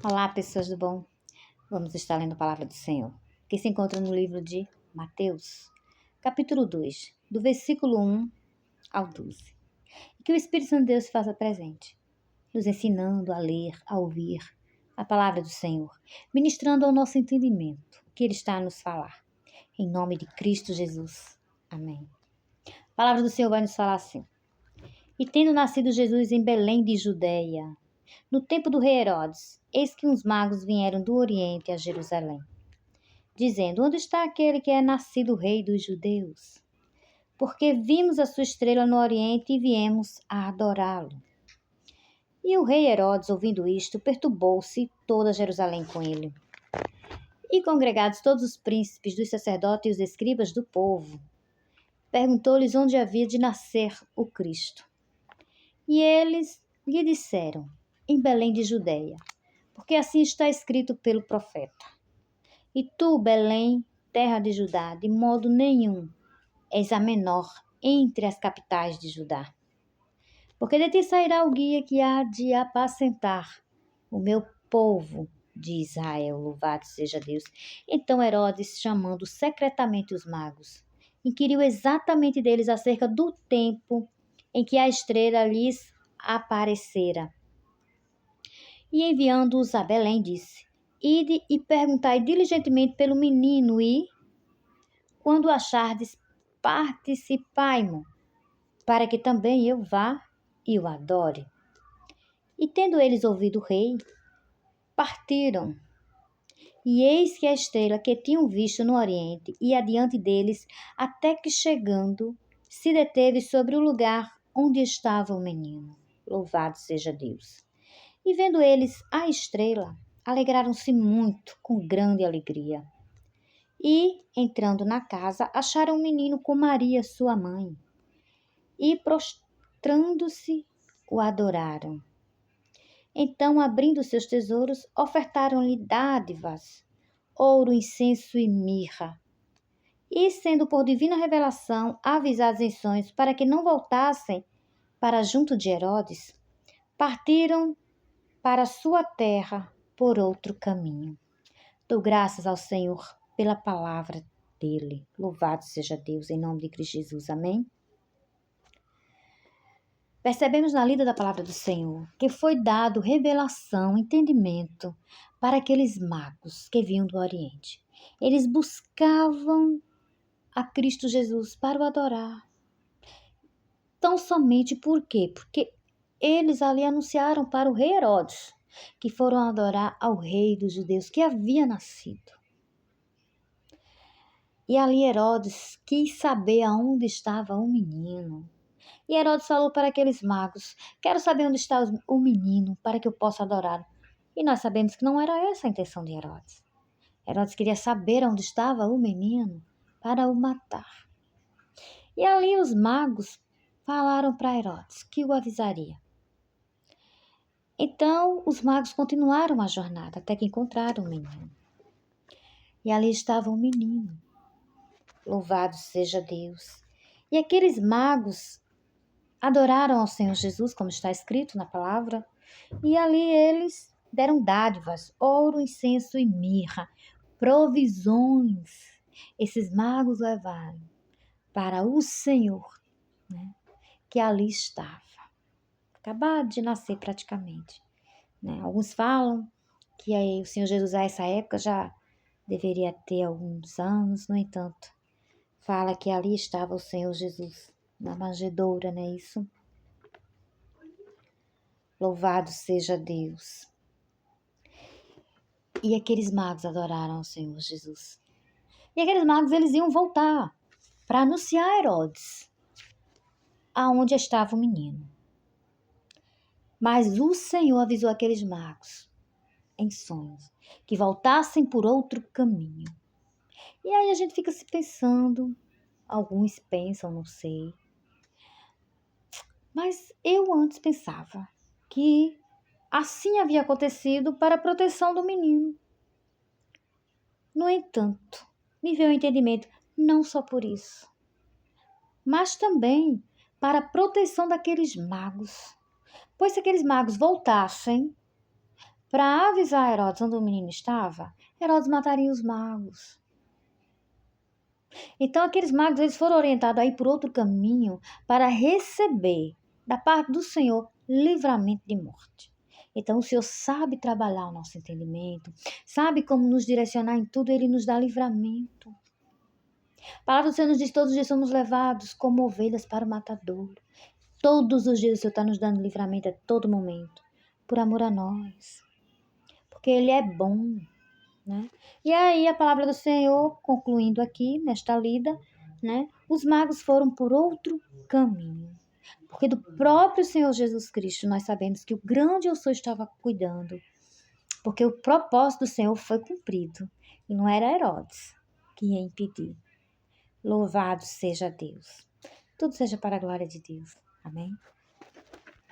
Olá, pessoas do bom. Vamos estar lendo a palavra do Senhor, que se encontra no livro de Mateus, capítulo 2, do versículo 1 ao 12. E que o Espírito Santo de Deus se faça presente, nos ensinando a ler, a ouvir a palavra do Senhor, ministrando ao nosso entendimento o que Ele está a nos falar. Em nome de Cristo Jesus. Amém. A palavra do Senhor vai nos falar assim. E tendo nascido Jesus em Belém de Judeia, no tempo do rei Herodes, eis que uns magos vieram do Oriente a Jerusalém, dizendo: Onde está aquele que é nascido rei dos judeus? Porque vimos a sua estrela no Oriente e viemos a adorá-lo. E o rei Herodes, ouvindo isto, perturbou-se e toda Jerusalém com ele. E congregados todos os príncipes dos sacerdotes e os escribas do povo, perguntou-lhes onde havia de nascer o Cristo. E eles lhe disseram: em Belém de Judeia, porque assim está escrito pelo profeta. E tu, Belém, terra de Judá, de modo nenhum és a menor entre as capitais de Judá. Porque de ti sairá o guia que há de apacentar o meu povo de Israel, louvado seja Deus. Então Herodes, chamando secretamente os magos, inquiriu exatamente deles acerca do tempo em que a estrela lhes aparecera. E enviando-os a Belém, disse: Ide e perguntai diligentemente pelo menino, e, quando o achardes, participai-mo, para que também eu vá e o adore. E tendo eles ouvido o rei, partiram. E eis que a estrela que tinham visto no oriente ia adiante deles, até que chegando, se deteve sobre o lugar onde estava o menino. Louvado seja Deus. E vendo eles a estrela, alegraram-se muito, com grande alegria. E, entrando na casa, acharam o menino com Maria, sua mãe. E, prostrando-se, o adoraram. Então, abrindo seus tesouros, ofertaram-lhe dádivas, ouro, incenso e mirra. E, sendo por divina revelação avisados em sonhos para que não voltassem para junto de Herodes, partiram para sua terra por outro caminho. Dou graças ao Senhor pela palavra dele. Louvado seja Deus, em nome de Cristo Jesus. Amém? Percebemos na lida da palavra do Senhor que foi dado revelação, entendimento para aqueles magos que vinham do Oriente. Eles buscavam a Cristo Jesus para o adorar. Tão somente por quê? Porque eles ali anunciaram para o rei Herodes que foram adorar ao rei dos judeus que havia nascido. E ali Herodes quis saber aonde estava o menino. E Herodes falou para aqueles magos: quero saber onde está o menino para que eu possa adorá-lo. E nós sabemos que não era essa a intenção de Herodes. Herodes queria saber onde estava o menino para o matar. E ali os magos falaram para Herodes que o avisaria. Então os magos continuaram a jornada até que encontraram o menino. E ali estava o menino. Louvado seja Deus. E aqueles magos adoraram ao Senhor Jesus, como está escrito na palavra, e ali eles deram dádivas, ouro, incenso e mirra, provisões. Esses magos levaram para o Senhor, né, que ali estava, acabado de nascer praticamente. Né? Alguns falam que aí o Senhor Jesus a essa época já deveria ter alguns anos, no entanto, fala que ali estava o Senhor Jesus, na manjedoura, não é isso? Louvado seja Deus. E aqueles magos adoraram ao Senhor Jesus. E aqueles magos, eles iam voltar para anunciar a Herodes aonde estava o menino. Mas o Senhor avisou aqueles magos, em sonhos, que voltassem por outro caminho. E aí a gente fica se pensando, alguns pensam, não sei, mas eu antes pensava que assim havia acontecido para a proteção do menino. No entanto, me veio o entendimento, não só por isso, mas também para a proteção daqueles magos. Pois se aqueles magos voltassem, para avisar Herodes onde o menino estava, Herodes mataria os magos. Então aqueles magos eles foram orientados a ir por outro caminho para receber da parte do Senhor livramento de morte. Então o Senhor sabe trabalhar o nosso entendimento, sabe como nos direcionar em tudo, Ele nos dá livramento. A palavra do Senhor nos diz que todos os dias somos levados como ovelhas para o matadouro. Todos os dias o Senhor está nos dando livramento a todo momento, por amor a nós, porque Ele é bom, né? E aí a palavra do Senhor, concluindo aqui nesta lida, né? Os magos foram por outro caminho, porque do próprio Senhor Jesus Cristo nós sabemos que o grande eu sou estava cuidando, porque o propósito do Senhor foi cumprido e não era Herodes que ia impedir. Louvado seja Deus. Tudo seja para a glória de Deus. Amém?